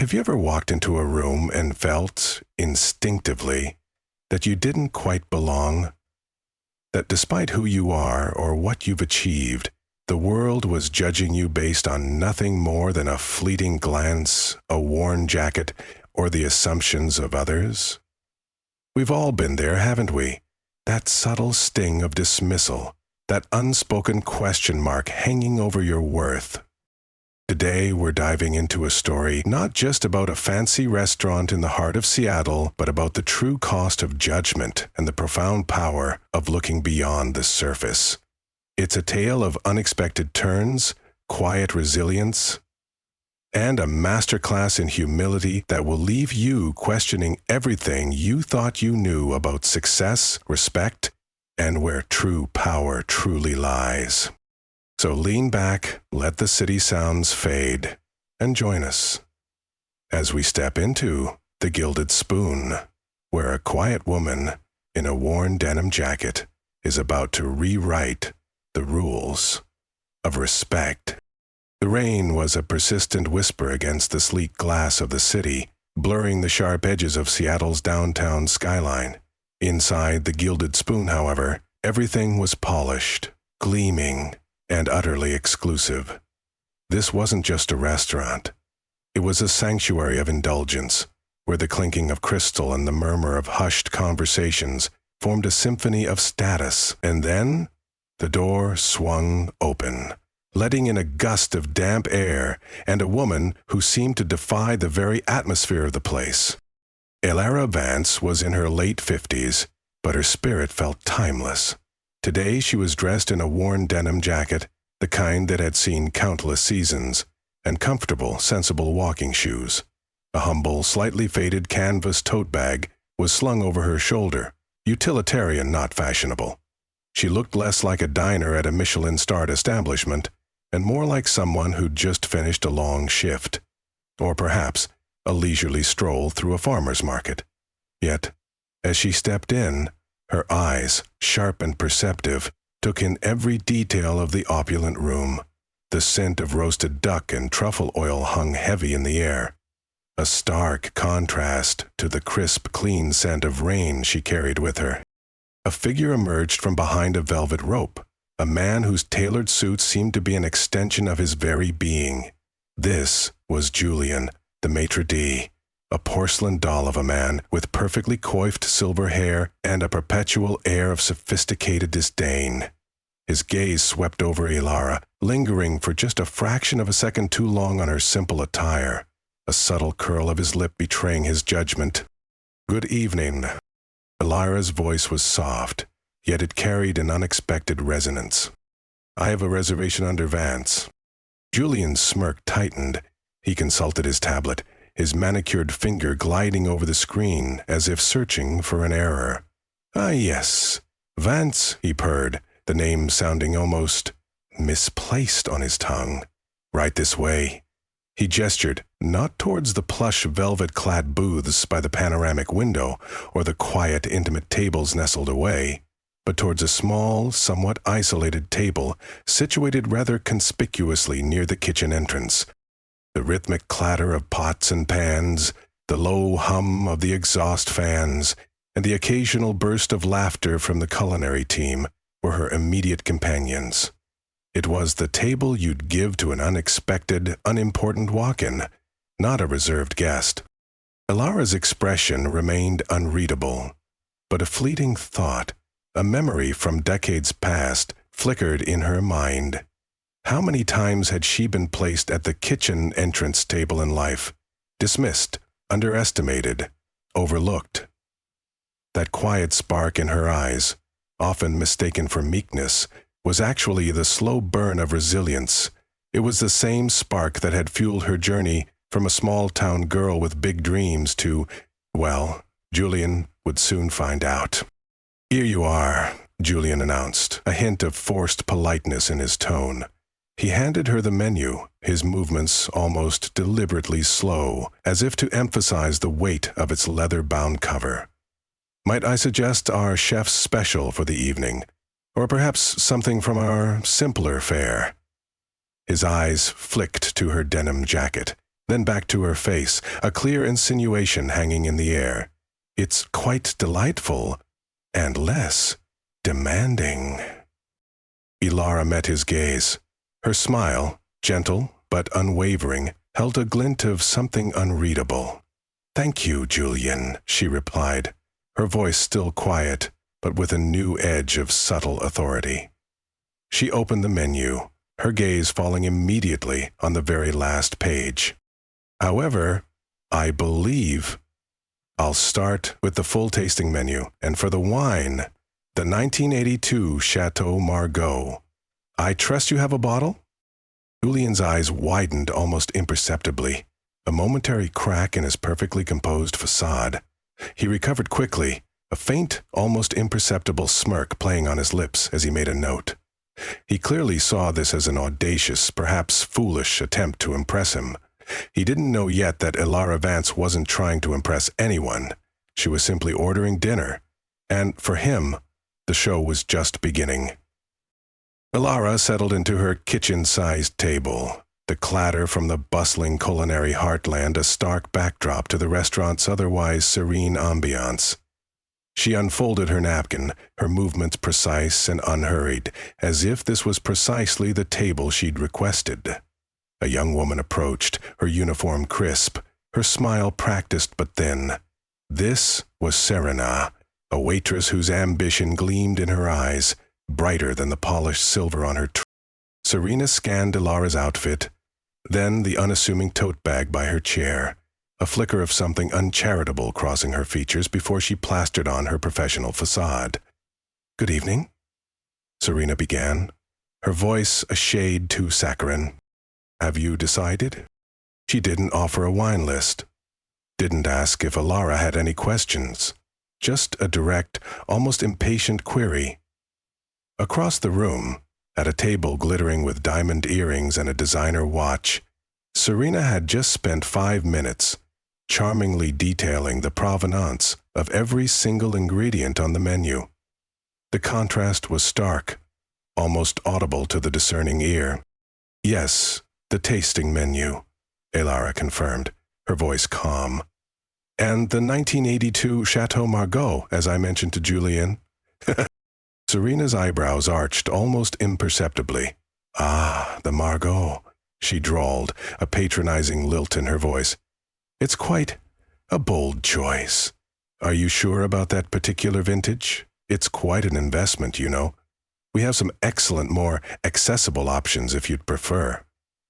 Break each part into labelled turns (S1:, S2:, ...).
S1: Have you ever walked into a room and felt, instinctively, that you didn't quite belong? That despite who you are or what you've achieved, the world was judging you based on nothing more than a fleeting glance, a worn jacket, or the assumptions of others? We've all been there, haven't we? That subtle sting of dismissal, that unspoken question mark hanging over your worth. Today, we're diving into a story not just about a fancy restaurant in the heart of Seattle, but about the true cost of judgment and the profound power of looking beyond the surface. It's a tale of unexpected turns, quiet resilience, and a masterclass in humility that will leave you questioning everything you thought you knew about success, respect, and where true power truly lies. So lean back, let the city sounds fade, and join us as we step into the Gilded Spoon, where a quiet woman in a worn denim jacket is about to rewrite the rules of respect. The rain was a persistent whisper against the sleek glass of the city, blurring the sharp edges of Seattle's downtown skyline. Inside the Gilded Spoon, however, everything was polished, gleaming, and utterly exclusive. This wasn't just a restaurant. It was a sanctuary of indulgence, where the clinking of crystal and the murmur of hushed conversations formed a symphony of status. And then, the door swung open, letting in a gust of damp air and a woman who seemed to defy the very atmosphere of the place. Elara Vance was in her late 50s, but her spirit felt timeless. Today she was dressed in a worn denim jacket, the kind that had seen countless seasons, and comfortable, sensible walking shoes. A humble, slightly faded canvas tote bag was slung over her shoulder, utilitarian, not fashionable. She looked less like a diner at a Michelin-starred establishment, and more like someone who'd just finished a long shift, or perhaps a leisurely stroll through a farmer's market. Yet, as she stepped in, her eyes, sharp and perceptive, took in every detail of the opulent room. The scent of roasted duck and truffle oil hung heavy in the air, a stark contrast to the crisp, clean scent of rain she carried with her. A figure emerged from behind a velvet rope, a man whose tailored suit seemed to be an extension of his very being. This was Julian, the maitre d', a porcelain doll of a man with perfectly coiffed silver hair and a perpetual air of sophisticated disdain. His gaze swept over Elara, lingering for just a fraction of a second too long on her simple attire, a subtle curl of his lip betraying his judgment. "Good evening." Elara's voice was soft, yet it carried an unexpected resonance. "I have a reservation under Vance." Julian's smirk tightened. He consulted his tablet, his manicured finger gliding over the screen as if searching for an error. "Ah, yes. Vance," he purred, the name sounding almost misplaced on his tongue. "Right this way." He gestured, not towards the plush velvet-clad booths by the panoramic window or the quiet, intimate tables nestled away, but towards a small, somewhat isolated table situated rather conspicuously near the kitchen entrance. The rhythmic clatter of pots and pans, the low hum of the exhaust fans, and the occasional burst of laughter from the culinary team were her immediate companions. It was the table you'd give to an unexpected, unimportant walk-in, not a reserved guest. Elara's expression remained unreadable, but a fleeting thought, a memory from decades past, flickered in her mind. How many times had she been placed at the kitchen entrance table in life, dismissed, underestimated, overlooked? That quiet spark in her eyes, often mistaken for meekness, was actually the slow burn of resilience. It was the same spark that had fueled her journey from a small-town girl with big dreams to, well, Julian would soon find out. "Here you are," Julian announced, a hint of forced politeness in his tone. He handed her the menu, his movements almost deliberately slow, as if to emphasize the weight of its leather-bound cover. "Might I suggest our chef's special for the evening, or perhaps something from our simpler fare?" His eyes flicked to her denim jacket, Then back to her face, a clear insinuation hanging in the air. It's quite delightful, and less demanding. Ilara met his gaze. Her smile, gentle but unwavering, held a glint of something unreadable. "Thank you, Julian," she replied, her voice still quiet, but with a new edge of subtle authority. She opened the menu, her gaze falling immediately on the very last page. "However, I believe I'll start with the full tasting menu, and for the wine, the 1982 Chateau Margaux. I trust you have a bottle?" Julian's eyes widened almost imperceptibly, a momentary crack in his perfectly composed facade. He recovered quickly, a faint, almost imperceptible smirk playing on his lips as he made a note. He clearly saw this as an audacious, perhaps foolish attempt to impress him. He didn't know yet that Ilara Vance wasn't trying to impress anyone. She was simply ordering dinner, and for him, the show was just beginning. Ilara settled into her kitchen-sized table, the clatter from the bustling culinary heartland a stark backdrop to the restaurant's otherwise serene ambiance. She unfolded her napkin, her movements precise and unhurried, as if this was precisely the table she'd requested. A young woman approached, her uniform crisp, her smile practiced but thin. This was Serena, a waitress whose ambition gleamed in her eyes, brighter than the polished silver on her tray. Serena scanned Ilara's outfit, then the unassuming tote bag by her chair, a flicker of something uncharitable crossing her features before she plastered on her professional facade. "Good evening," Serena began, her voice a shade too saccharine. "Have you decided?" She didn't offer a wine list, didn't ask if Ilara had any questions, just a direct, almost impatient query. Across the room, at a table glittering with diamond earrings and a designer watch, Serena had just spent 5 minutes charmingly detailing the provenance of every single ingredient on the menu. The contrast was stark, almost audible to the discerning ear. "Yes, the tasting menu," Ilara confirmed, her voice calm. "And the 1982 Chateau Margaux, as I mentioned to Julian." Serena's eyebrows arched almost imperceptibly. "Ah, the Margaux," she drawled, a patronizing lilt in her voice. "It's quite a bold choice. Are you sure about that particular vintage? It's quite an investment, you know. We have some excellent, more accessible options if you'd prefer."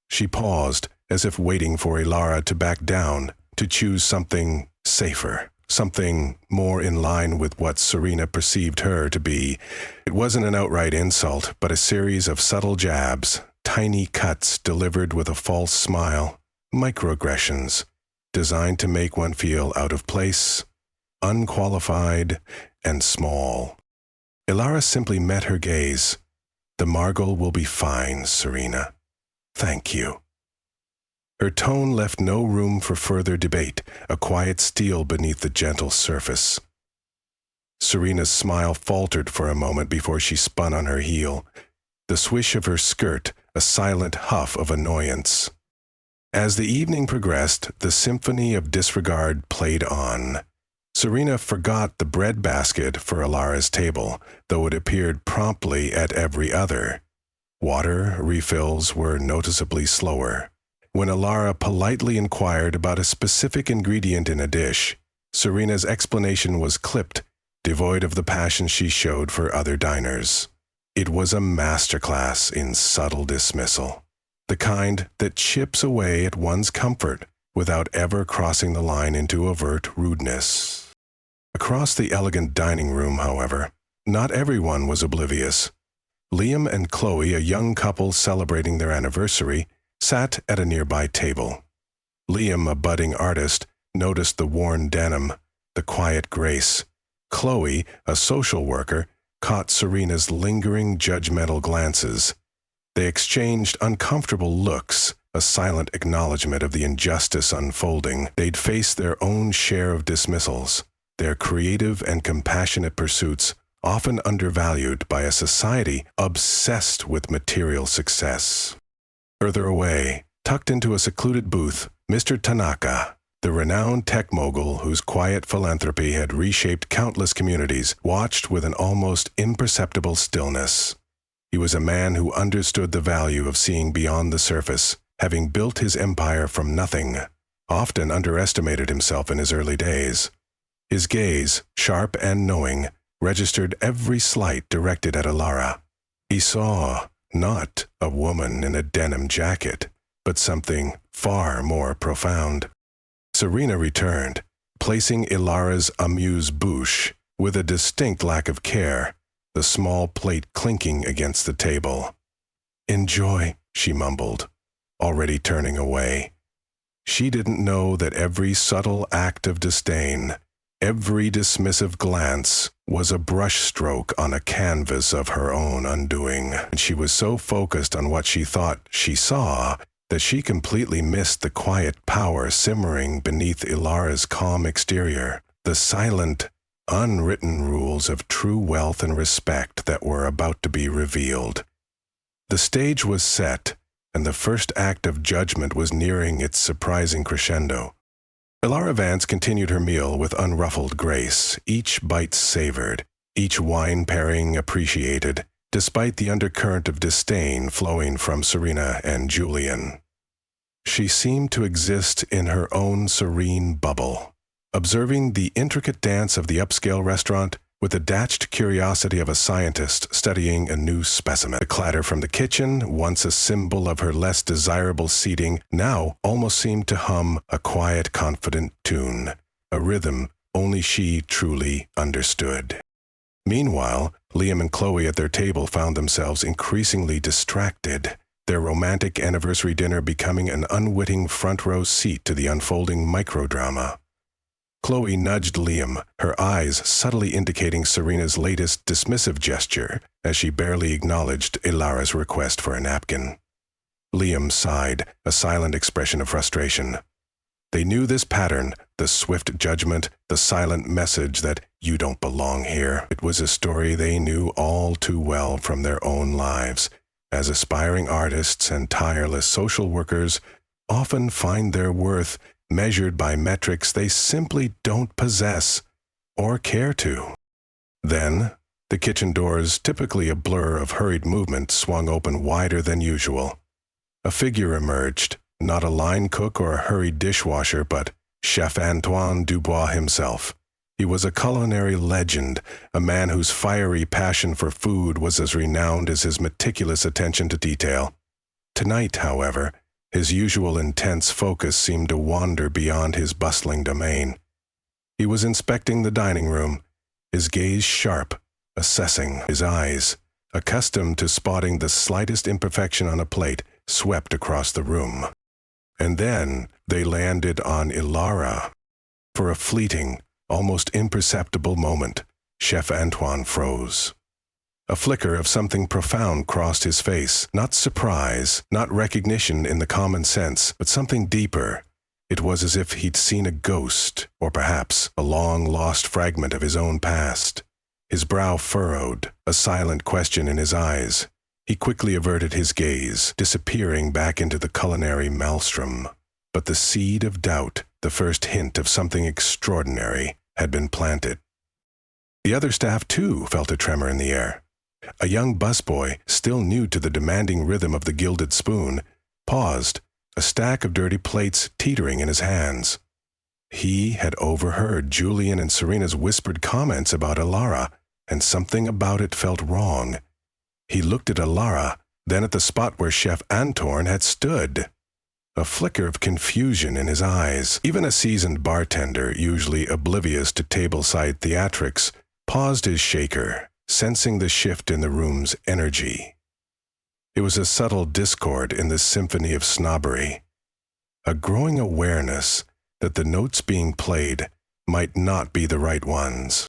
S1: She paused, as if waiting for Ilara to back down, to choose something safer, something more in line with what Serena perceived her to be. It wasn't an outright insult, but a series of subtle jabs, tiny cuts delivered with a false smile, microaggressions, designed to make one feel out of place, unqualified, and small. Ilara simply met her gaze. "The Margaux will be fine, Serena. Thank you." Her tone left no room for further debate, a quiet steel beneath the gentle surface. Serena's smile faltered for a moment before she spun on her heel, the swish of her skirt a silent huff of annoyance. As the evening progressed, the symphony of disregard played on. Serena forgot the breadbasket for Ilara's table, though it appeared promptly at every other. Water refills were noticeably slower. When Ilara politely inquired about a specific ingredient in a dish, Serena's explanation was clipped, devoid of the passion she showed for other diners. It was a masterclass in subtle dismissal, the kind that chips away at one's comfort without ever crossing the line into overt rudeness. Across the elegant dining room, however, not everyone was oblivious. Liam and Chloe, a young couple celebrating their anniversary, sat at a nearby table. Liam, a budding artist, noticed the worn denim, the quiet grace. Chloe, a social worker, caught Serena's lingering, judgmental glances. They exchanged uncomfortable looks, a silent acknowledgement of the injustice unfolding. They'd face their own share of dismissals, their creative and compassionate pursuits often undervalued by a society obsessed with material success. Further away, tucked into a secluded booth, Mr. Tanaka, the renowned tech mogul whose quiet philanthropy had reshaped countless communities, watched with an almost imperceptible stillness. He was a man who understood the value of seeing beyond the surface, having built his empire from nothing, often underestimated himself in his early days. His gaze, sharp and knowing, registered every slight directed at Alara. He saw not a woman in a denim jacket, but something far more profound. Serena returned, placing Ilara's amuse-bouche with a distinct lack of care, the small plate clinking against the table. "Enjoy," she mumbled, already turning away. She didn't know that every subtle act of disdain, every dismissive glance, was a brushstroke on a canvas of her own undoing. And she was so focused on what she thought she saw that she completely missed the quiet power simmering beneath Ilara's calm exterior, the silent, unwritten rules of true wealth and respect that were about to be revealed. The stage was set, and the first act of judgment was nearing its surprising crescendo. Ilara Vance continued her meal with unruffled grace, each bite savored, each wine pairing appreciated, despite the undercurrent of disdain flowing from Serena and Julian. She seemed to exist in her own serene bubble, observing the intricate dance of the upscale restaurant with the detached curiosity of a scientist studying a new specimen. The clatter from the kitchen, once a symbol of her less desirable seating, now almost seemed to hum a quiet, confident tune, a rhythm only she truly understood. Meanwhile, Liam and Chloe at their table found themselves increasingly distracted, their romantic anniversary dinner becoming an unwitting front-row seat to the unfolding microdrama. Chloe nudged Liam, her eyes subtly indicating Serena's latest dismissive gesture as she barely acknowledged Ilara's request for a napkin. Liam sighed, a silent expression of frustration. They knew this pattern, the swift judgment, the silent message that "you don't belong here." It was a story they knew all too well from their own lives, as aspiring artists and tireless social workers often find their worth measured by metrics they simply don't possess or care to. Then, the kitchen doors, typically a blur of hurried movement, swung open wider than usual. A figure emerged, not a line cook or a hurried dishwasher, but Chef Antoine Dubois himself. He was a culinary legend, a man whose fiery passion for food was as renowned as his meticulous attention to detail. Tonight, however, his usual intense focus seemed to wander beyond his bustling domain. He was inspecting the dining room, his gaze sharp, assessing. His eyes, accustomed to spotting the slightest imperfection on a plate, swept across the room. And then they landed on Ilara. For a fleeting, almost imperceptible moment, Chef Antoine froze. A flicker of something profound crossed his face, not surprise, not recognition in the common sense, but something deeper. It was as if he'd seen a ghost, or perhaps a long-lost fragment of his own past. His brow furrowed, a silent question in his eyes. He quickly averted his gaze, disappearing back into the culinary maelstrom. But the seed of doubt, the first hint of something extraordinary, had been planted. The other staff, too, felt a tremor in the air. A young busboy, still new to the demanding rhythm of the gilded spoon, paused, a stack of dirty plates teetering in his hands. He had overheard Julian and Serena's whispered comments about Ilara, and something about it felt wrong. He looked at Ilara, then at the spot where Chef Antoine had stood. A flicker of confusion in his eyes. Even a seasoned bartender, usually oblivious to tableside theatrics, paused his shaker, sensing the shift in the room's energy. It was a subtle discord in this symphony of snobbery, a growing awareness that the notes being played might not be the right ones.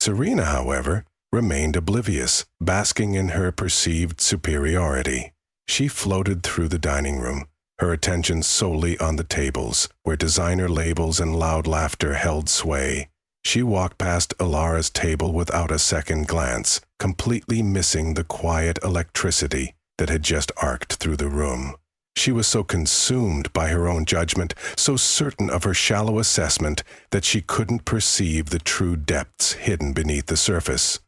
S1: Serena, however, remained oblivious, basking in her perceived superiority. She floated through the dining room, her attention solely on the tables, where designer labels and loud laughter held sway. She walked past Ilara's table without a second glance, completely missing the quiet electricity that had just arced through the room. She was so consumed by her own judgment, so certain of her shallow assessment, that she couldn't perceive the true depths hidden beneath the surface.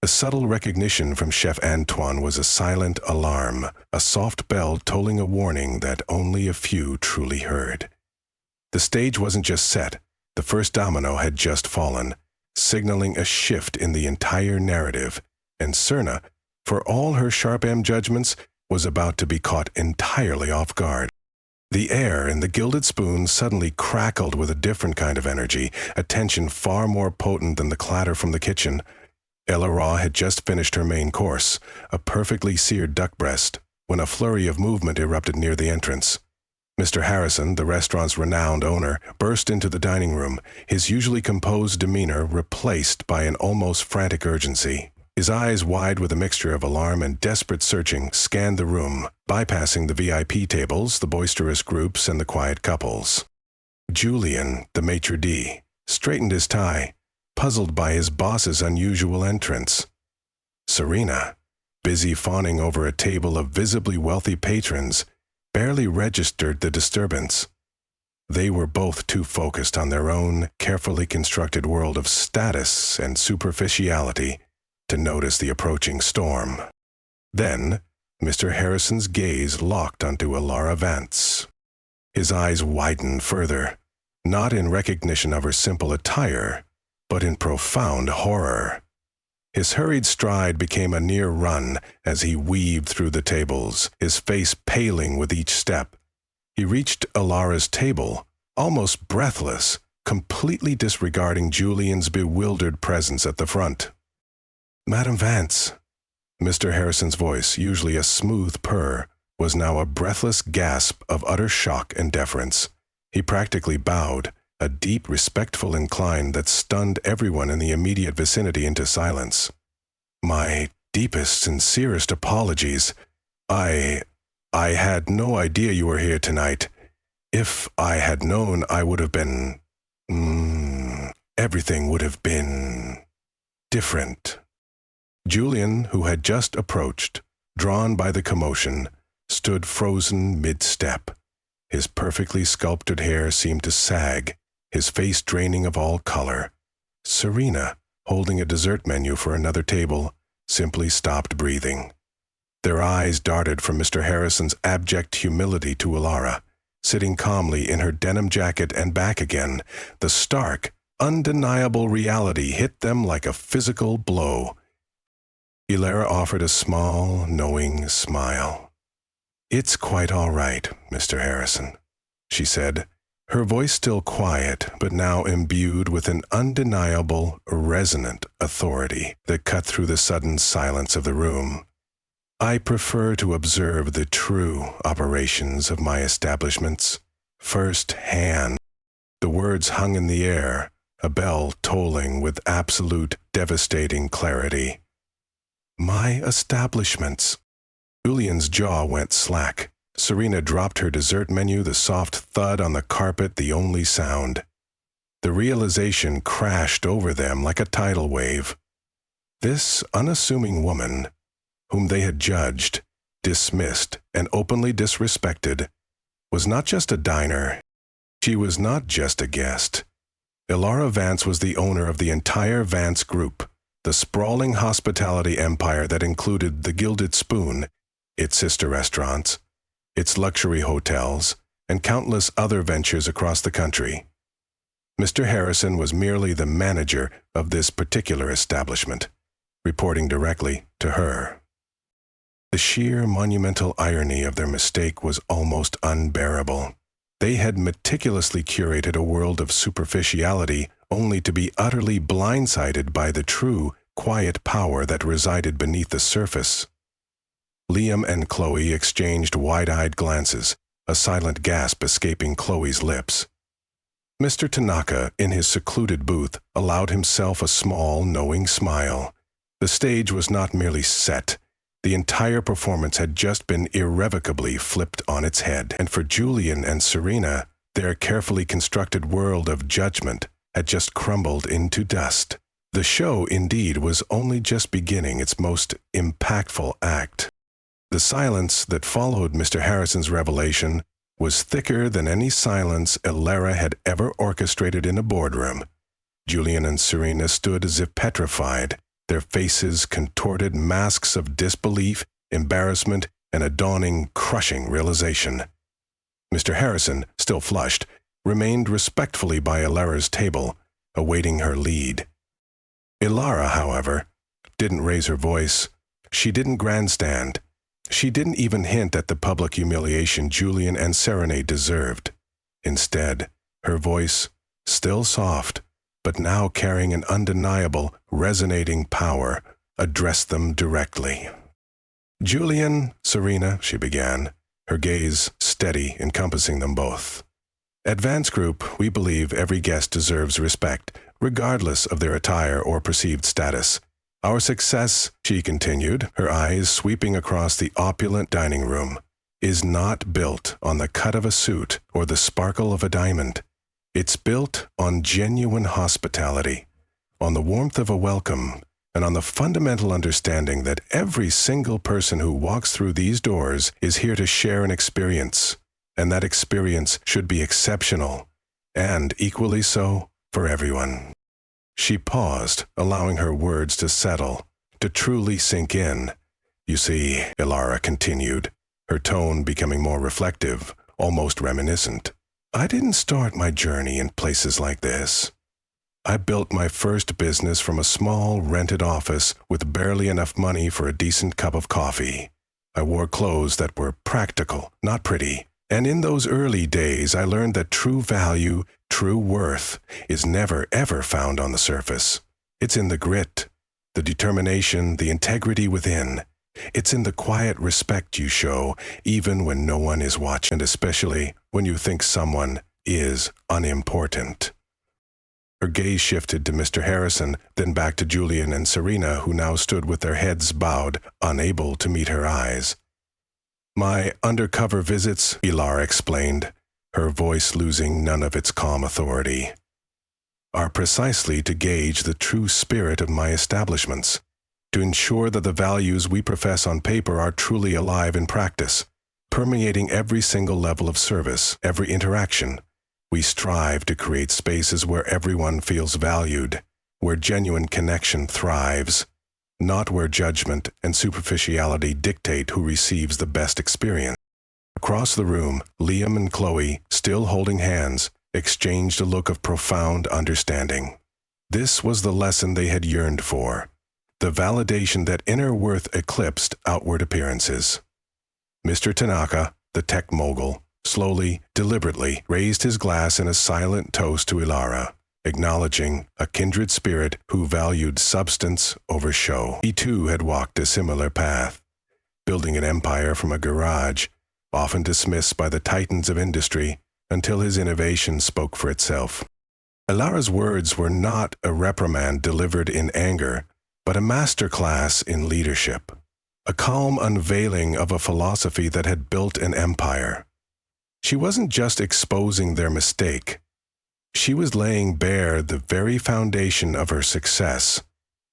S1: A subtle recognition from Chef Antoine was a silent alarm, a soft bell tolling a warning that only a few truly heard. The stage wasn't just set, the first domino had just fallen, signaling a shift in the entire narrative, and Serna, for all her sharp-aimed judgments, was about to be caught entirely off guard. The air in the Gilded Spoon suddenly crackled with a different kind of energy, a tension far more potent than the clatter from the kitchen. Ella had just finished her main course, a perfectly seared duck breast, when a flurry of movement erupted near the entrance. Mr. Harrison, the restaurant's renowned owner, burst into the dining room, his usually composed demeanor replaced by an almost frantic urgency. His eyes, wide with a mixture of alarm and desperate searching, scanned the room, bypassing the VIP tables, the boisterous groups, and the quiet couples. Julian, the maitre d', straightened his tie, puzzled by his boss's unusual entrance. Serena, busy fawning over a table of visibly wealthy patrons, barely registered the disturbance. They were both too focused on their own carefully constructed world of status and superficiality to notice the approaching storm. Then, Mr. Harrison's gaze locked onto Alara Vance. His eyes widened further, not in recognition of her simple attire, but in profound horror. His hurried stride became a near run as he weaved through the tables, his face paling with each step. He reached Alara's table, almost breathless, completely disregarding Julian's bewildered presence at the front. "Madam Vance." Mr. Harrison's voice, usually a smooth purr, was now a breathless gasp of utter shock and deference. He practically bowed, a deep, respectful incline that stunned everyone in the immediate vicinity into silence. "My deepest, sincerest apologies. I had no idea you were here tonight. If I had known, I would have been... everything would have been... different." Julian, who had just approached, drawn by the commotion, stood frozen mid-step. His perfectly sculpted hair seemed to sag, his face draining of all color. Serena, holding a dessert menu for another table, simply stopped breathing. Their eyes darted from Mr. Harrison's abject humility to Alara, sitting calmly in her denim jacket, and back again. The stark, undeniable reality hit them like a physical blow. Alara offered a small, knowing smile. "It's quite all right, Mr. Harrison," she said, her voice still quiet, but now imbued with an undeniable, resonant authority that cut through the sudden silence of the room. "I prefer to observe the true operations of my establishments first-hand." The words hung in the air, a bell tolling with absolute, devastating clarity. "My establishments." Julian's jaw went slack. Serena dropped her dessert menu, the soft thud on the carpet the only sound. The realization crashed over them like a tidal wave. This unassuming woman, whom they had judged, dismissed, and openly disrespected, was not just a diner. She was not just a guest. Alara Vance was the owner of the entire Vance Group, the sprawling hospitality empire that included the Gilded Spoon, its sister restaurants, its luxury hotels, and countless other ventures across the country. Mr. Harrison was merely the manager of this particular establishment, reporting directly to her. The sheer monumental irony of their mistake was almost unbearable. They had meticulously curated a world of superficiality only to be utterly blindsided by the true, quiet power that resided beneath the surface. Liam and Chloe exchanged wide-eyed glances, a silent gasp escaping Chloe's lips. Mr. Tanaka, in his secluded booth, allowed himself a small, knowing smile. The stage was not merely set. The entire performance had just been irrevocably flipped on its head, and for Julian and Serena, their carefully constructed world of judgment had just crumbled into dust. The show, indeed, was only just beginning its most impactful act. The silence that followed Mr. Harrison's revelation was thicker than any silence Elara had ever orchestrated in a boardroom. Julian and Serena stood as if petrified, their faces contorted masks of disbelief, embarrassment, and a dawning, crushing realization. Mr. Harrison, still flushed, remained respectfully by Elara's table, awaiting her lead. Elara, however, didn't raise her voice. She didn't grandstand. She didn't even hint at the public humiliation Julian and Serena deserved. Instead, her voice, still soft, but now carrying an undeniable, resonating power, addressed them directly. "Julian, Serena," she began, her gaze steady, encompassing them both. "At Vance Group, we believe every guest deserves respect, regardless of their attire or perceived status. Our success," she continued, her eyes sweeping across the opulent dining room, "is not built on the cut of a suit or the sparkle of a diamond. It's built on genuine hospitality, on the warmth of a welcome, and on the fundamental understanding that every single person who walks through these doors is here to share an experience, and that experience should be exceptional, and equally so for everyone." She paused, allowing her words to settle, to truly sink in. "You see," Elara continued, her tone becoming more reflective, almost reminiscent, "I didn't start my journey in places like this. I built my first business from a small, rented office with barely enough money for a decent cup of coffee. I wore clothes that were practical, not pretty. And in those early days, I learned that true value, true worth, is never, ever found on the surface. It's in the grit, the determination, the integrity within. It's in the quiet respect you show, even when no one is watching, and especially when you think someone is unimportant." Her gaze shifted to Mr. Harrison, then back to Julian and Serena, who now stood with their heads bowed, unable to meet her eyes. "My undercover visits," Elara explained, her voice losing none of its calm authority, "are precisely to gauge the true spirit of my establishments, to ensure that the values we profess on paper are truly alive in practice, permeating every single level of service, every interaction. We strive to create spaces where everyone feels valued, where genuine connection thrives, not where judgment and superficiality dictate who receives the best experience." Across the room, Liam and Chloe, still holding hands, exchanged a look of profound understanding. This was the lesson they had yearned for, the validation that inner worth eclipsed outward appearances. Mr. Tanaka, the tech mogul, slowly, deliberately raised his glass in a silent toast to Elara, acknowledging a kindred spirit who valued substance over show. He too had walked a similar path, building an empire from a garage, often dismissed by the titans of industry, until his innovation spoke for itself. Elara's words were not a reprimand delivered in anger, but a masterclass in leadership, a calm unveiling of a philosophy that had built an empire. She wasn't just exposing their mistake. She was laying bare the very foundation of her success,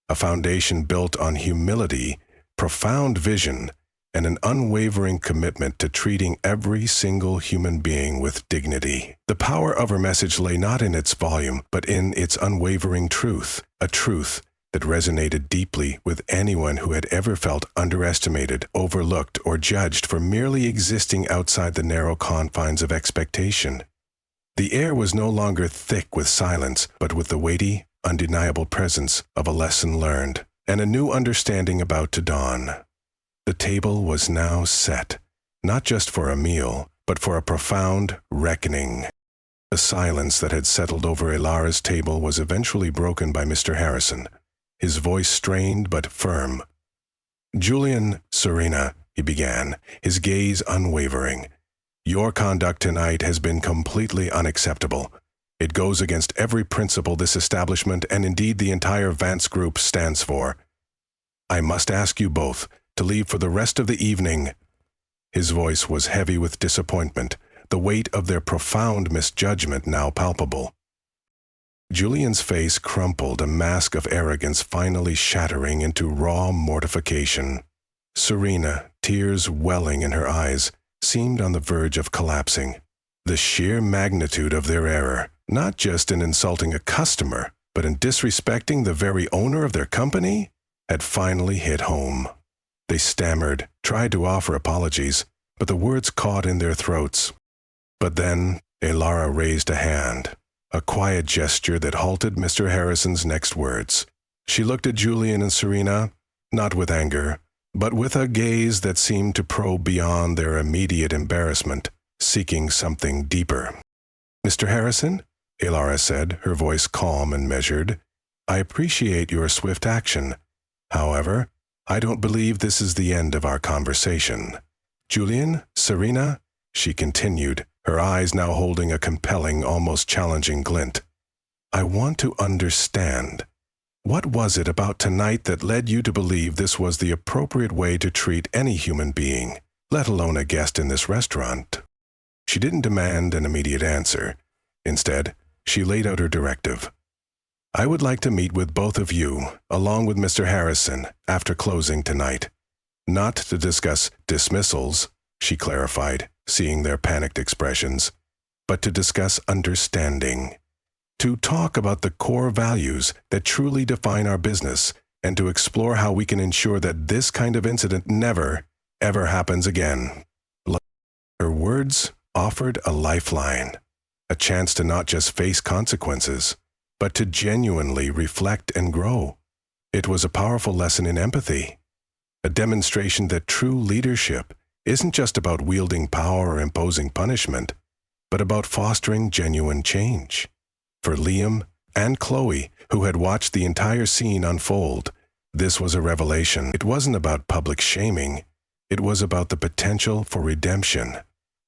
S1: a foundation built on humility, profound vision, and an unwavering commitment to treating every single human being with dignity. The power of her message lay not in its volume, but in its unwavering truth, a truth that resonated deeply with anyone who had ever felt underestimated, overlooked, or judged for merely existing outside the narrow confines of expectation. The air was no longer thick with silence, but with the weighty, undeniable presence of a lesson learned, and a new understanding about to dawn. The table was now set, not just for a meal, but for a profound reckoning. The silence that had settled over Elara's table was eventually broken by Mr. Harrison, his voice strained but firm. "Julian, Serena," he began, his gaze unwavering, "your conduct tonight has been completely unacceptable. It goes against every principle this establishment and indeed the entire Vance Group stands for. I must ask you both to leave for the rest of the evening." His voice was heavy with disappointment, the weight of their profound misjudgment now palpable. Julian's face crumpled, a mask of arrogance finally shattering into raw mortification. Serena, tears welling in her eyes, seemed on the verge of collapsing. The sheer magnitude of their error, not just in insulting a customer, but in disrespecting the very owner of their company, had finally hit home. They stammered, tried to offer apologies, but the words caught in their throats. But then, Elara raised a hand, a quiet gesture that halted Mr. Harrison's next words. She looked at Julian and Serena, not with anger, but with a gaze that seemed to probe beyond their immediate embarrassment, seeking something deeper. "Mr. Harrison," Elara said, her voice calm and measured, "I appreciate your swift action. However, I don't believe this is the end of our conversation. Julian, Serena," she continued, her eyes now holding a compelling, almost challenging glint, "I want to understand. What was it about tonight that led you to believe this was the appropriate way to treat any human being, let alone a guest in this restaurant?" She didn't demand an immediate answer. Instead, she laid out her directive. "I would like to meet with both of you, along with Mr. Harrison, after closing tonight. Not to discuss dismissals," she clarified, seeing their panicked expressions, "but to discuss understanding. To talk about the core values that truly define our business, and to explore how we can ensure that this kind of incident never, ever happens again." Her words offered a lifeline, a chance to not just face consequences, but to genuinely reflect and grow. It was a powerful lesson in empathy, a demonstration that true leadership isn't just about wielding power or imposing punishment, but about fostering genuine change. For Liam and Chloe, who had watched the entire scene unfold, this was a revelation. It wasn't about public shaming. It was about the potential for redemption,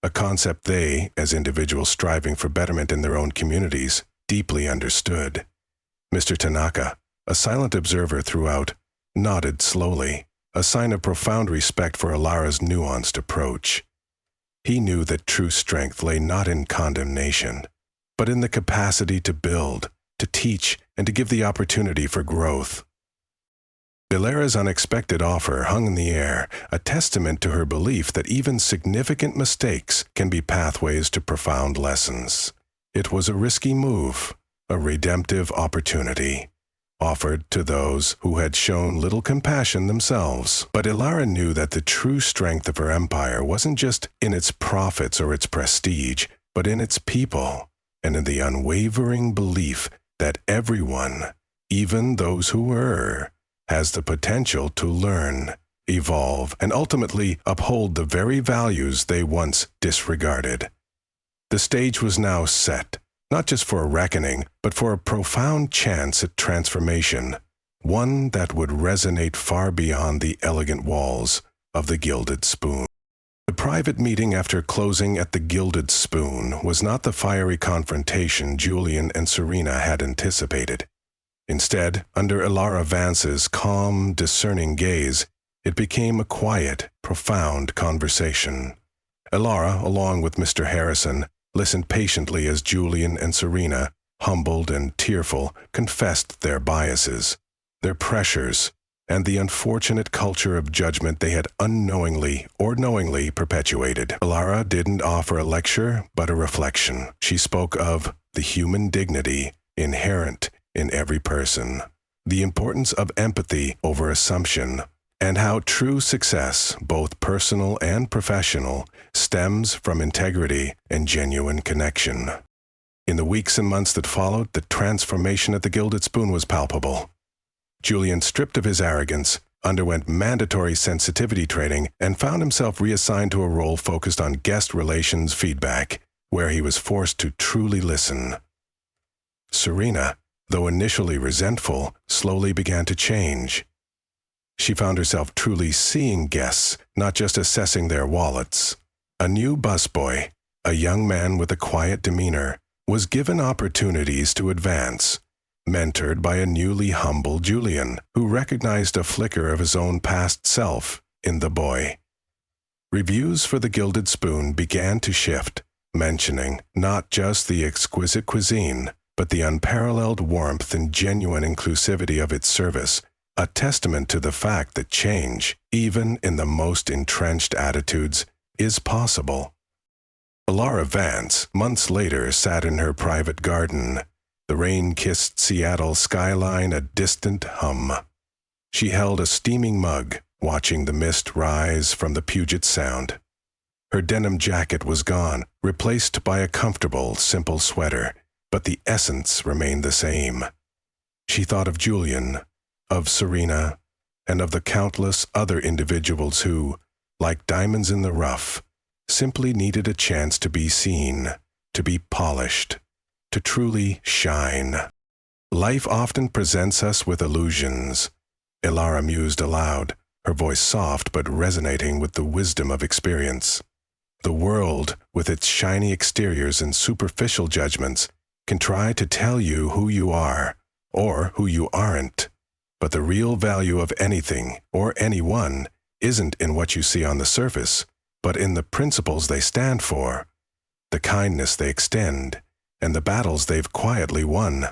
S1: a concept they, as individuals striving for betterment in their own communities, deeply understood. Mr. Tanaka, a silent observer throughout, nodded slowly, a sign of profound respect for Elara's nuanced approach. He knew that true strength lay not in condemnation, but in the capacity to build, to teach, and to give the opportunity for growth. Elara's unexpected offer hung in the air, a testament to her belief that even significant mistakes can be pathways to profound lessons. It was a risky move, a redemptive opportunity, offered to those who had shown little compassion themselves. But Elara knew that the true strength of her empire wasn't just in its profits or its prestige, but in its people, and in the unwavering belief that everyone, even those who err, has the potential to learn, evolve, and ultimately uphold the very values they once disregarded. The stage was now set, not just for a reckoning, but for a profound chance at transformation, one that would resonate far beyond the elegant walls of the Gilded Spoon. The private meeting after closing at the Gilded Spoon was not the fiery confrontation Julian and Serena had anticipated. Instead, under Elara Vance's calm, discerning gaze, it became a quiet, profound conversation. Elara, along with Mr. Harrison, listened patiently as Julian and Serena, humbled and tearful, confessed their biases, their pressures, and the unfortunate culture of judgment they had unknowingly or knowingly perpetuated. Elara didn't offer a lecture, but a reflection. She spoke of the human dignity inherent in every person, the importance of empathy over assumption, and how true success, both personal and professional, stems from integrity and genuine connection. In the weeks and months that followed, the transformation at the Gilded Spoon was palpable. Julian, stripped of his arrogance, underwent mandatory sensitivity training and found himself reassigned to a role focused on guest relations feedback, where he was forced to truly listen. Serena, though initially resentful, slowly began to change. She found herself truly seeing guests, not just assessing their wallets. A new busboy, a young man with a quiet demeanor, was given opportunities to advance, mentored by a newly humble Julian, who recognized a flicker of his own past self in the boy. Reviews for the Gilded Spoon began to shift, mentioning not just the exquisite cuisine, but the unparalleled warmth and genuine inclusivity of its service, a testament to the fact that change, even in the most entrenched attitudes, is possible. Ilara Vance, months later, sat in her private garden, the rain-kissed Seattle skyline a distant hum. She held a steaming mug, watching the mist rise from the Puget Sound. Her denim jacket was gone, replaced by a comfortable, simple sweater, but the essence remained the same. She thought of Julian, of Serena, and of the countless other individuals who, like diamonds in the rough, simply needed a chance to be seen, to be polished, to truly shine. Life often presents us with illusions, Ilara mused aloud, her voice soft but resonating with the wisdom of experience. The world, with its shiny exteriors and superficial judgments, can try to tell you who you are, or who you aren't. But the real value of anything, or anyone, isn't in what you see on the surface, but in the principles they stand for, the kindness they extend, and the battles they've quietly won.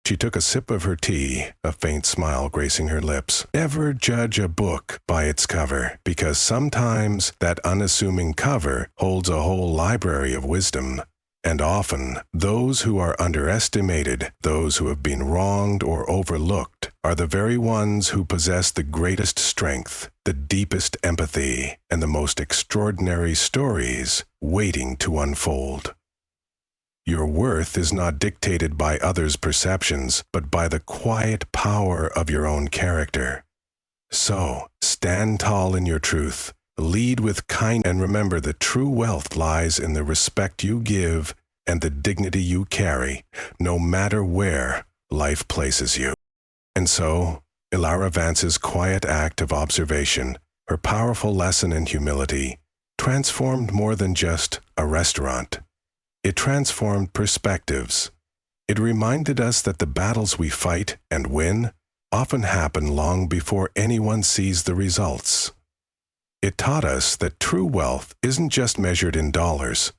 S1: She took a sip of her tea, a faint smile gracing her lips. Never judge a book by its cover, because sometimes that unassuming cover holds a whole library of wisdom. And often, those who are underestimated, those who have been wronged or overlooked, are the very ones who possess the greatest strength, the deepest empathy, and the most extraordinary stories waiting to unfold. Your worth is not dictated by others' perceptions, but by the quiet power of your own character. So, stand tall in your truth, lead with kindness, and remember that true wealth lies in the respect you give and the dignity you carry, no matter where life places you. And so, Ilara Vance's quiet act of observation, her powerful lesson in humility, transformed more than just a restaurant. It transformed perspectives. It reminded us that the battles we fight and win often happen long before anyone sees the results. It taught us that true wealth isn't just measured in dollars,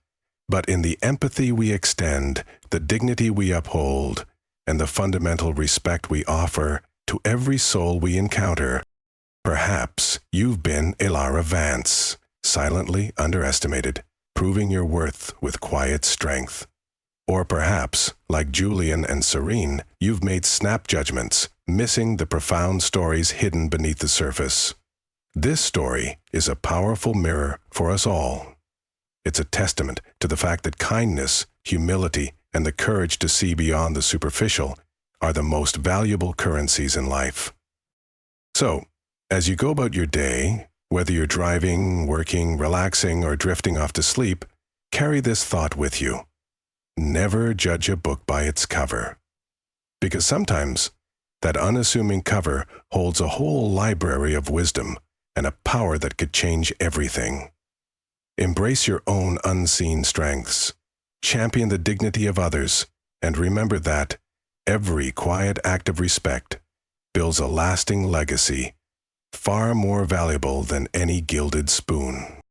S1: but in the empathy we extend, the dignity we uphold, and the fundamental respect we offer to every soul we encounter. Perhaps you've been Ilara Vance, silently underestimated, proving your worth with quiet strength. Or perhaps, like Julian and Serene, you've made snap judgments, missing the profound stories hidden beneath the surface. This story is a powerful mirror for us all. It's a testament to the fact that kindness, humility, and the courage to see beyond the superficial are the most valuable currencies in life. So, as you go about your day, whether you're driving, working, relaxing, or drifting off to sleep, carry this thought with you. Never judge a book by its cover. Because sometimes, that unassuming cover holds a whole library of wisdom and a power that could change everything. Embrace your own unseen strengths, champion the dignity of others, and remember that every quiet act of respect builds a lasting legacy, far more valuable than any gilded spoon.